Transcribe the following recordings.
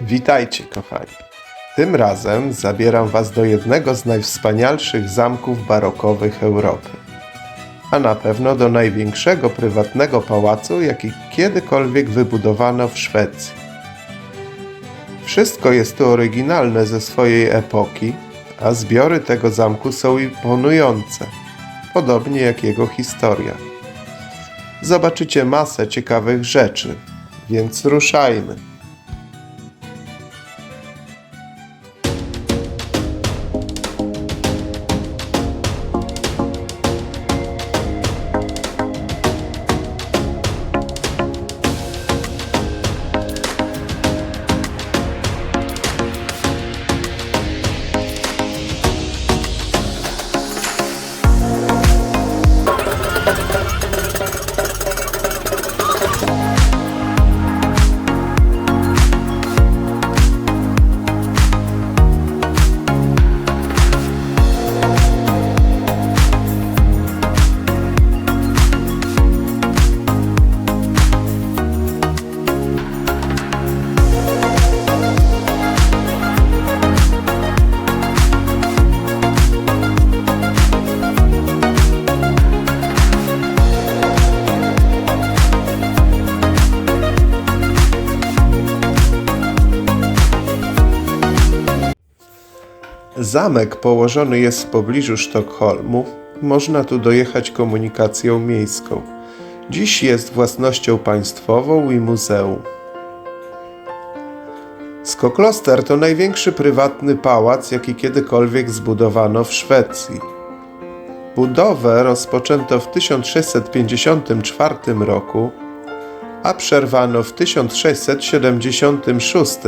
Witajcie, kochani. Tym razem zabieram Was do jednego z najwspanialszych zamków barokowych Europy, a na pewno do największego prywatnego pałacu, jaki kiedykolwiek wybudowano w Szwecji. Wszystko jest tu oryginalne ze swojej epoki, a zbiory tego zamku są imponujące, podobnie jak jego historia. Zobaczycie masę ciekawych rzeczy, więc ruszajmy. Zamek położony jest w pobliżu Sztokholmu. Można tu dojechać komunikacją miejską. Dziś jest własnością państwową i muzeum. Skokloster to największy prywatny pałac, jaki kiedykolwiek zbudowano w Szwecji. Budowę rozpoczęto w 1654 roku, a przerwano w 1676,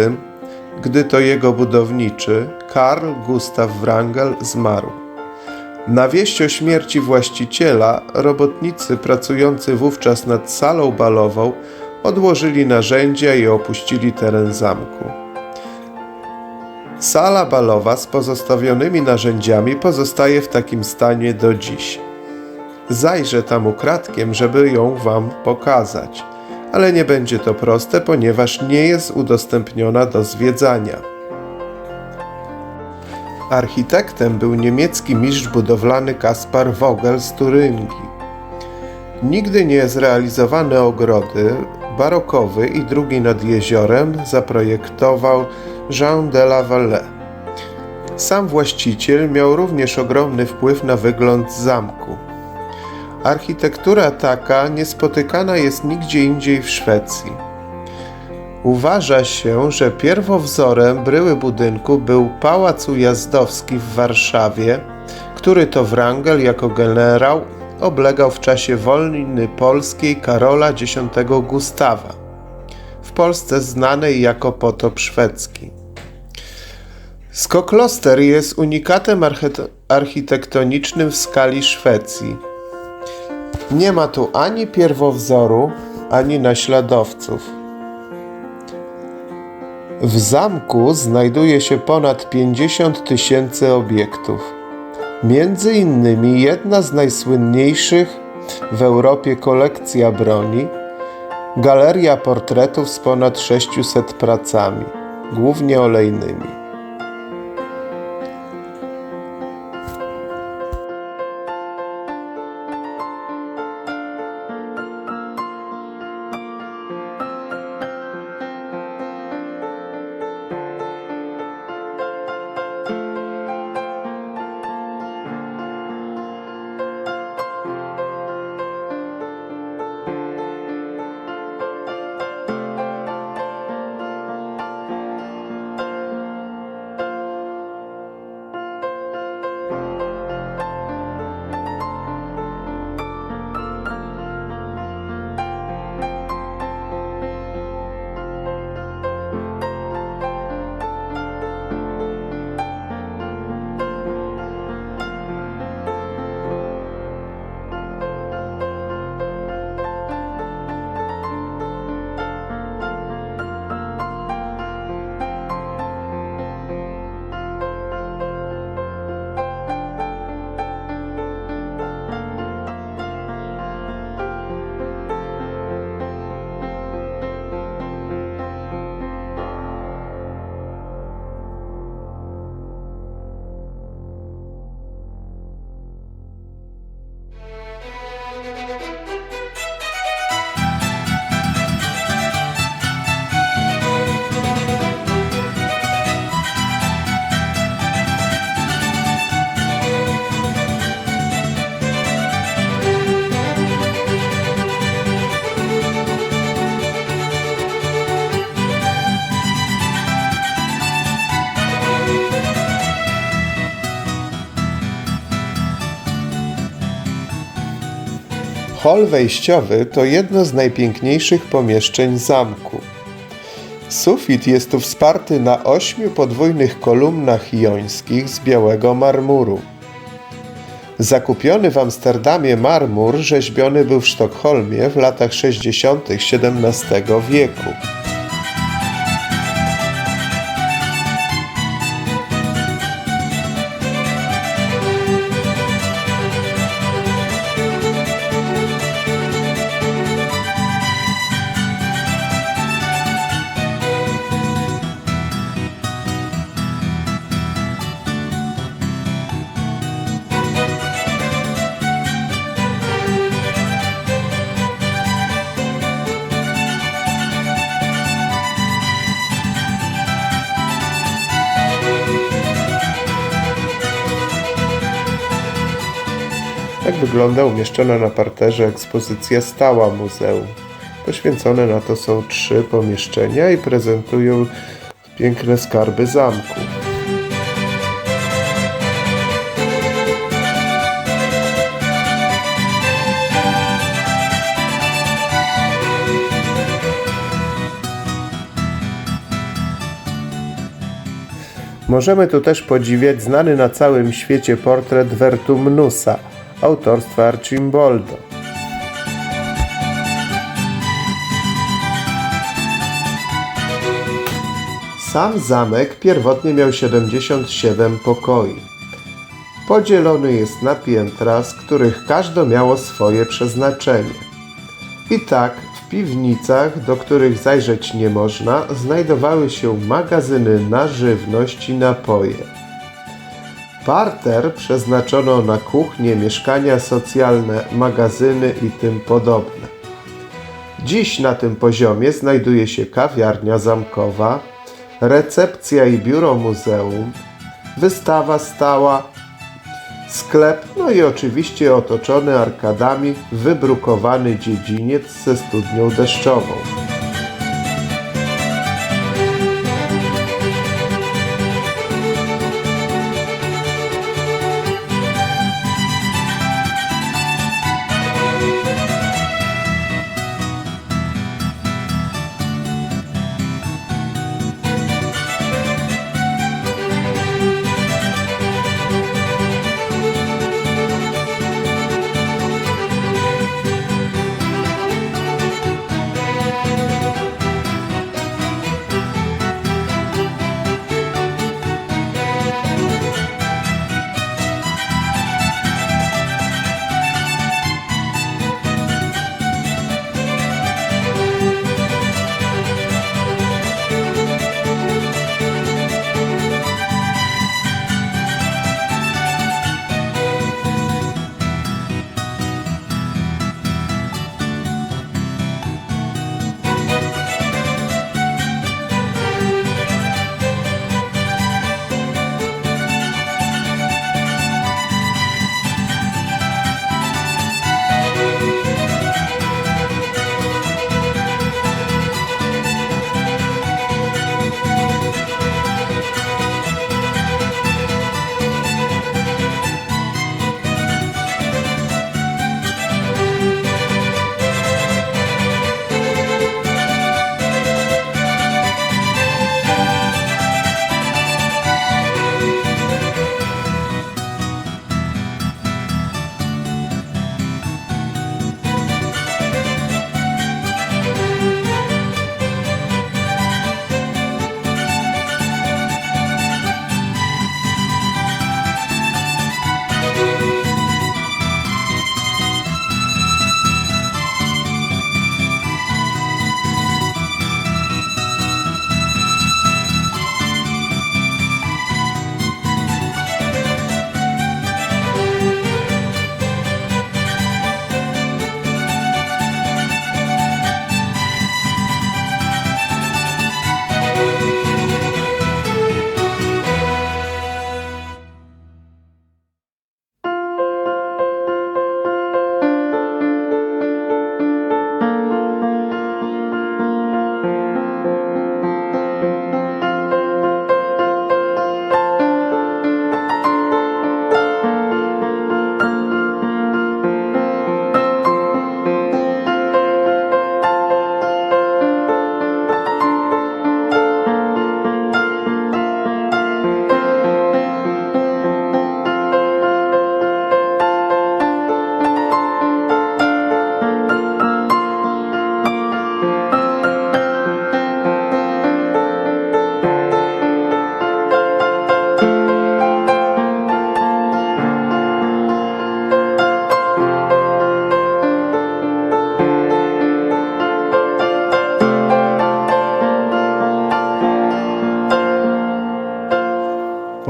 gdy to jego budowniczy, Karl Gustav Wrangel, zmarł. Na wieść o śmierci właściciela, robotnicy pracujący wówczas nad salą balową odłożyli narzędzia i opuścili teren zamku. Sala balowa z pozostawionymi narzędziami pozostaje w takim stanie do dziś. Zajrzę tam ukradkiem, żeby ją Wam pokazać, ale nie będzie to proste, ponieważ nie jest udostępniona do zwiedzania. Architektem był niemiecki mistrz budowlany Kaspar Vogel z Turyngii. Nigdy nie zrealizowany ogrody barokowy i drugi nad jeziorem zaprojektował Jean de la Vallée. Sam właściciel miał również ogromny wpływ na wygląd zamku. Architektura taka niespotykana jest nigdzie indziej w Szwecji. Uważa się, że pierwowzorem bryły budynku był Pałac Ujazdowski w Warszawie, który to Wrangel jako generał oblegał w czasie wojny polskiej Karola X Gustawa, w Polsce znanej jako potop szwedzki. Skokloster jest unikatem architektonicznym w skali Szwecji. Nie ma tu ani pierwowzoru, ani naśladowców. W zamku znajduje się ponad 50 000 obiektów. Między innymi jedna z najsłynniejszych w Europie kolekcja broni, galeria portretów z ponad 600 pracami, głównie olejnymi. Hol wejściowy to jedno z najpiękniejszych pomieszczeń zamku. Sufit jest tu wsparty na 8 podwójnych kolumnach jońskich z białego marmuru. Zakupiony w Amsterdamie marmur rzeźbiony był w Sztokholmie w latach 60. XVII wieku. Tak wygląda umieszczona na parterze ekspozycja stała muzeum. Poświęcone na to są 3 pomieszczenia i prezentują piękne skarby zamku. Możemy tu też podziwiać znany na całym świecie portret Vertumnusa autorstwa Archimboldo. Sam zamek pierwotnie miał 77 pokoi. Podzielony jest na piętra, z których każde miało swoje przeznaczenie. I tak w piwnicach, do których zajrzeć nie można, znajdowały się magazyny na żywność i napoje. Parter przeznaczono na kuchnię, mieszkania socjalne, magazyny i tym podobne. Dziś na tym poziomie znajduje się kawiarnia zamkowa, recepcja i biuro muzeum, wystawa stała, sklep, no i oczywiście otoczony arkadami wybrukowany dziedziniec ze studnią deszczową.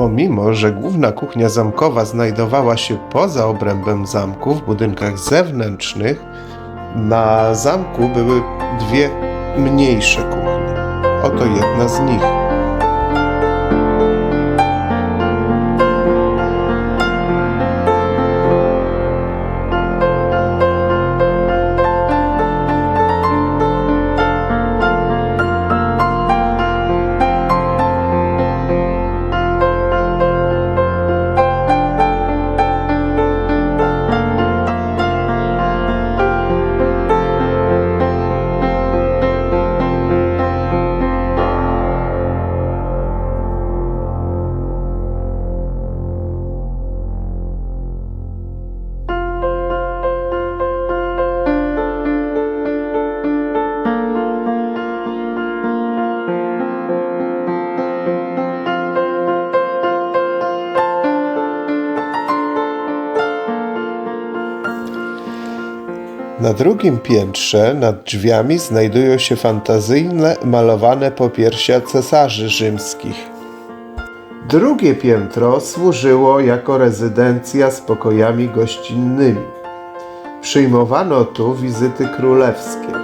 Pomimo że główna kuchnia zamkowa znajdowała się poza obrębem zamku, w budynkach zewnętrznych, na zamku były dwie mniejsze kuchnie. Oto jedna z nich. Na drugim piętrze nad drzwiami znajdują się fantazyjne malowane popiersia cesarzy rzymskich. Drugie piętro służyło jako rezydencja z pokojami gościnnymi. Przyjmowano tu wizyty królewskie.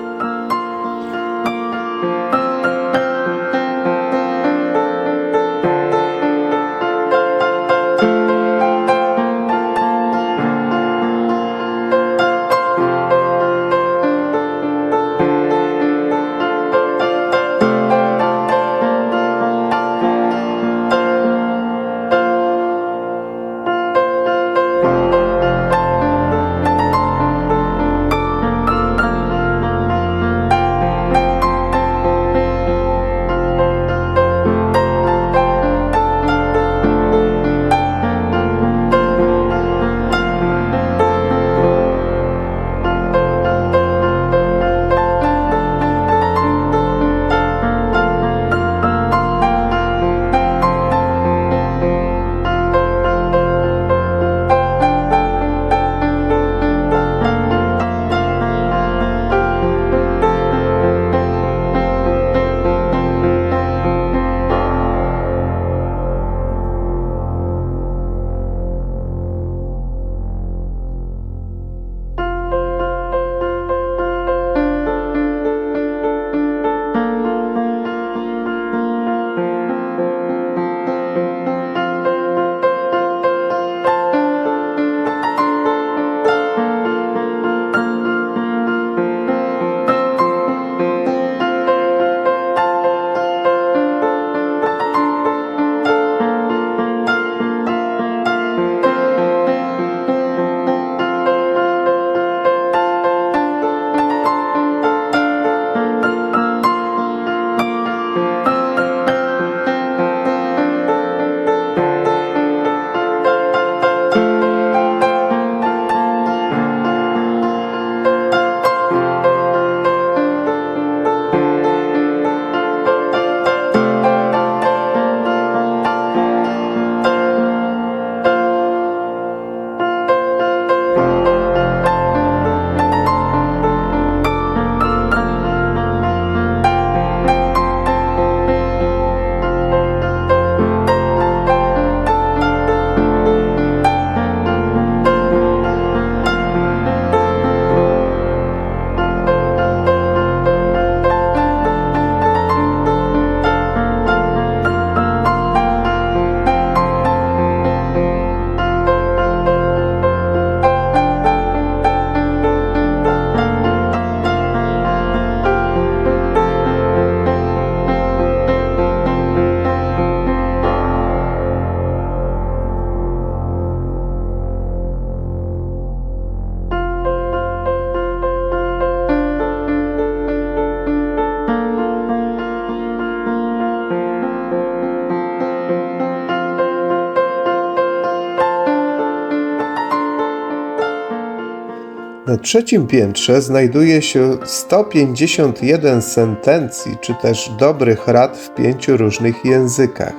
Na trzecim piętrze znajduje się 151 sentencji, czy też dobrych rad w 5 różnych językach.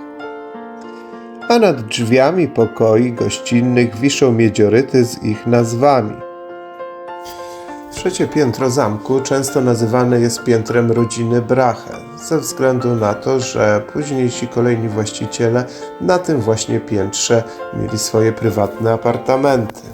A nad drzwiami pokoi gościnnych wiszą miedzioryty z ich nazwami. Trzecie piętro zamku często nazywane jest piętrem rodziny Brahe, ze względu na to, że późniejsi kolejni właściciele na tym właśnie piętrze mieli swoje prywatne apartamenty.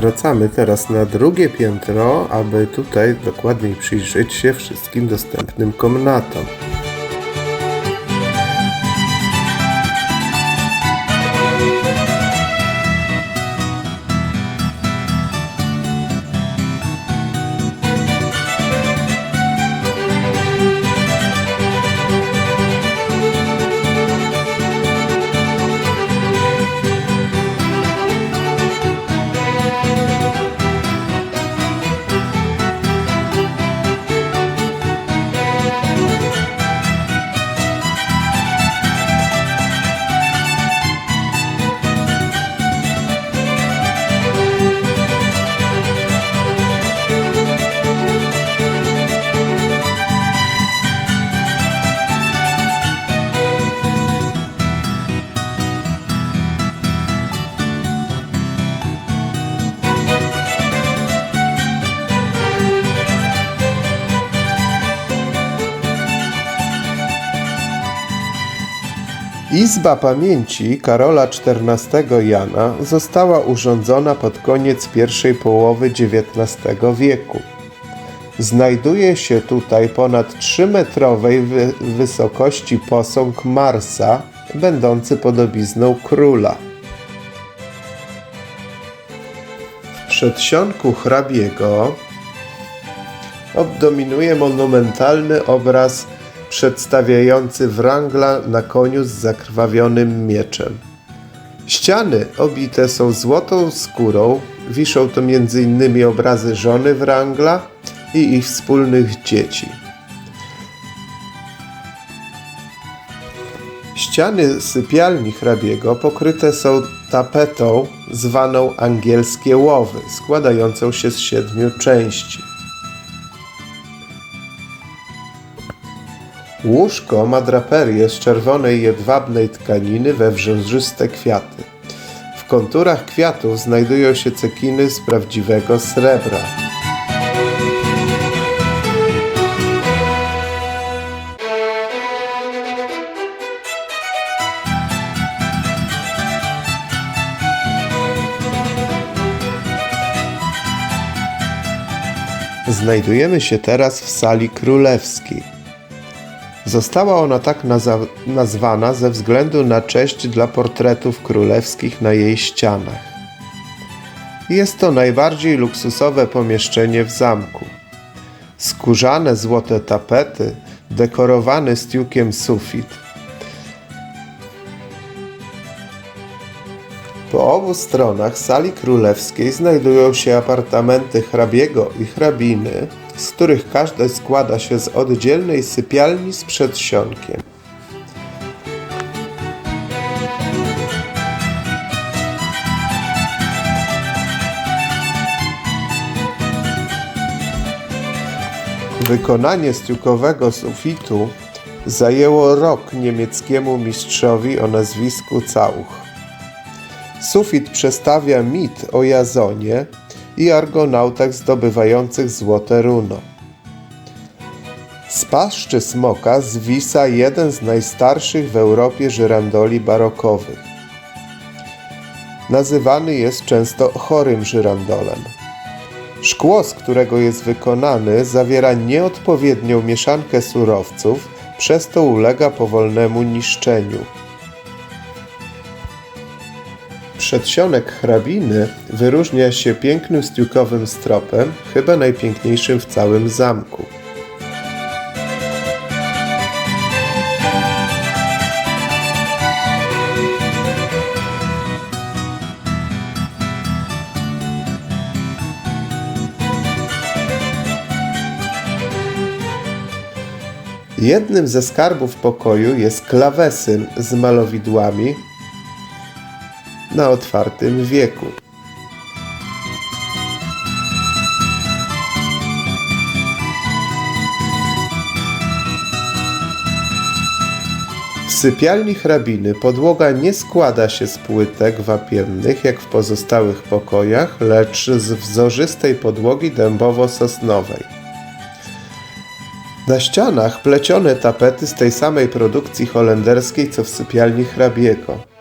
Wracamy teraz na drugie piętro, aby tutaj dokładniej przyjrzeć się wszystkim dostępnym komnatom. Izba pamięci Karola XIV Jana została urządzona pod koniec pierwszej połowy XIX wieku. Znajduje się tutaj ponad 3-metrowej wysokości posąg Marsa, będący podobizną króla. W przedsionku hrabiego dominuje monumentalny obraz przedstawiający Wrangla na koniu z zakrwawionym mieczem. Ściany obite są złotą skórą, wiszą to m.in. obrazy żony Wrangla i ich wspólnych dzieci. Ściany sypialni hrabiego pokryte są tapetą zwaną Angielskie Łowy, składającą się z 7 części. Łóżko ma draperię z czerwonej jedwabnej tkaniny we wrzężyste kwiaty. W konturach kwiatów znajdują się cekiny z prawdziwego srebra. Znajdujemy się teraz w sali królewskiej. Została ona tak nazwana ze względu na cześć dla portretów królewskich na jej ścianach. Jest to najbardziej luksusowe pomieszczenie w zamku. Skórzane złote tapety, dekorowany stiukiem sufit. Po obu stronach sali królewskiej znajdują się apartamenty hrabiego i hrabiny, z których każdy składa się z oddzielnej sypialni z przedsionkiem. Wykonanie stiukowego sufitu zajęło rok niemieckiemu mistrzowi o nazwisku Zauch. Sufit przedstawia mit o Jazonie i argonautach zdobywających złote runo. Z paszczy smoka zwisa jeden z najstarszych w Europie żyrandoli barokowych. Nazywany jest często chorym żyrandolem. Szkło, z którego jest wykonany, zawiera nieodpowiednią mieszankę surowców, przez to ulega powolnemu niszczeniu. Przedsionek hrabiny wyróżnia się pięknym stiukowym stropem, chyba najpiękniejszym w całym zamku. Jednym ze skarbów pokoju jest klawesyn z malowidłami na otwartym wieku. W sypialni hrabiny podłoga nie składa się z płytek wapiennych jak w pozostałych pokojach, lecz z wzorzystej podłogi dębowo-sosnowej. Na ścianach plecione tapety z tej samej produkcji holenderskiej co w sypialni hrabiego.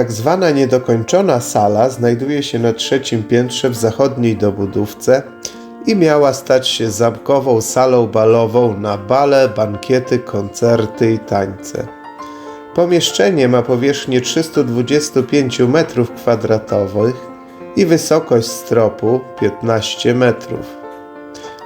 Tak zwana niedokończona sala znajduje się na 3. piętrze w zachodniej dobudówce i miała stać się zamkową salą balową na bale, bankiety, koncerty i tańce. Pomieszczenie ma powierzchnię 325 m2 i wysokość stropu 15 metrów.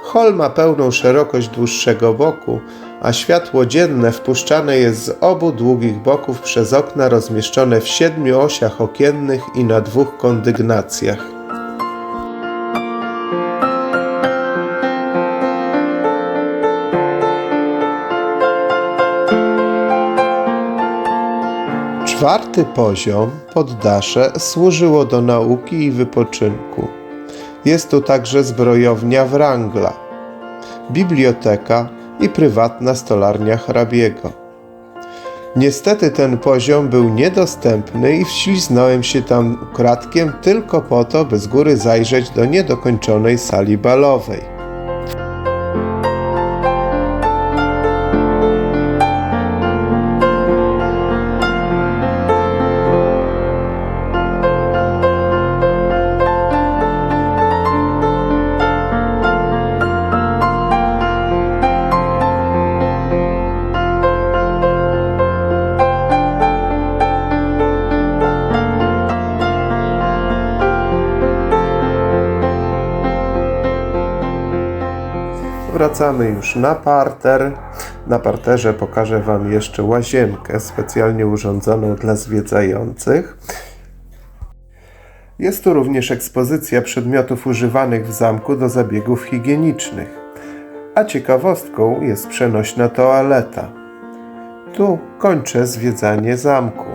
Hol ma pełną szerokość dłuższego boku, a światło dzienne wpuszczane jest z obu długich boków przez okna rozmieszczone w 7 osiach okiennych i na 2 kondygnacjach. Czwarty poziom, poddasze, służyło do nauki i wypoczynku. Jest tu także zbrojownia Wrangla, biblioteka i prywatna stolarnia hrabiego. Niestety ten poziom był niedostępny i wśliznąłem się tam ukradkiem tylko po to, by z góry zajrzeć do niedokończonej sali balowej. Wracamy już na parter. Na parterze pokażę Wam jeszcze łazienkę specjalnie urządzoną dla zwiedzających. Jest tu również ekspozycja przedmiotów używanych w zamku do zabiegów higienicznych. A ciekawostką jest przenośna toaleta. Tu kończę zwiedzanie zamku.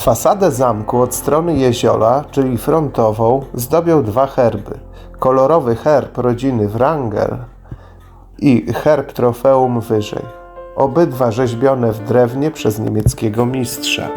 Fasadę zamku od strony jeziora, czyli frontową, zdobią 2 herby. Kolorowy herb rodziny Wrangel i herb trofeum wyżej. Obydwa rzeźbione w drewnie przez niemieckiego mistrza.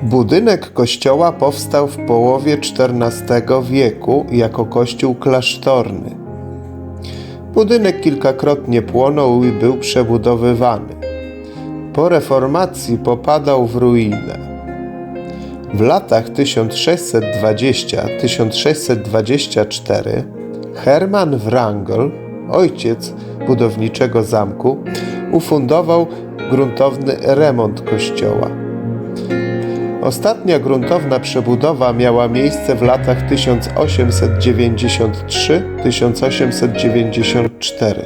Budynek kościoła powstał w połowie XIV wieku jako kościół klasztorny. Budynek kilkakrotnie płonął i był przebudowywany. Po reformacji popadał w ruinę. W latach 1620–1624 Hermann Wrangel, ojciec budowniczego zamku, ufundował gruntowny remont kościoła. Ostatnia gruntowna przebudowa miała miejsce w latach 1893–1894.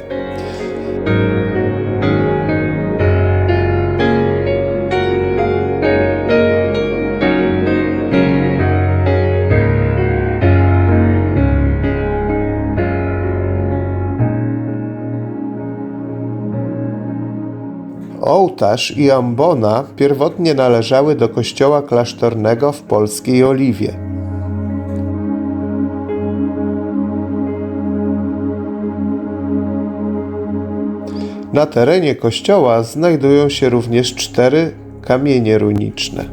Ołtarz i ambona pierwotnie należały do kościoła klasztornego w Polskiej Oliwie. Na terenie kościoła znajdują się również 4 kamienie runiczne.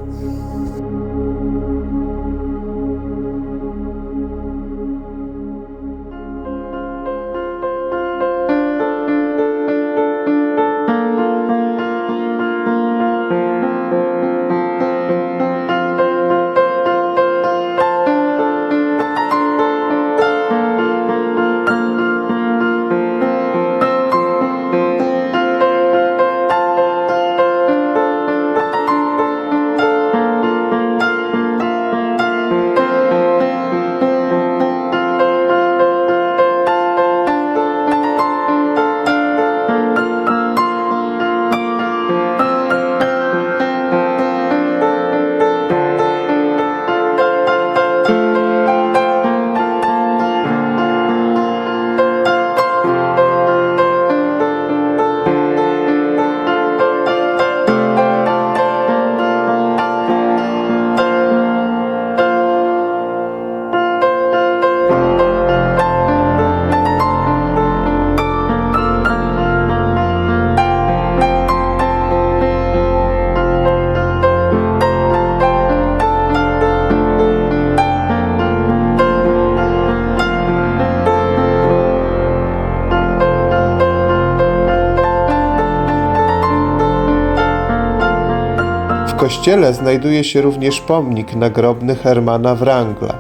W kościele znajduje się również pomnik nagrobny Hermana Wrangla.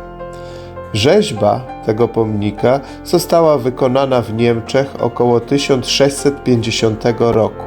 Rzeźba tego pomnika została wykonana w Niemczech około 1650 roku.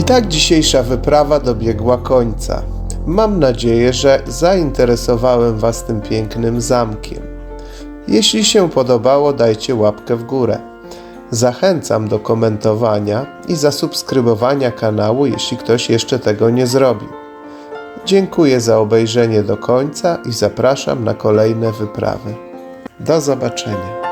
tak dzisiejsza wyprawa dobiegła końca. Mam nadzieję, że zainteresowałem Was tym pięknym zamkiem. Jeśli się podobało, dajcie łapkę w górę. Zachęcam do komentowania i zasubskrybowania kanału, jeśli ktoś jeszcze tego nie zrobił. Dziękuję za obejrzenie do końca i zapraszam na kolejne wyprawy. Do zobaczenia.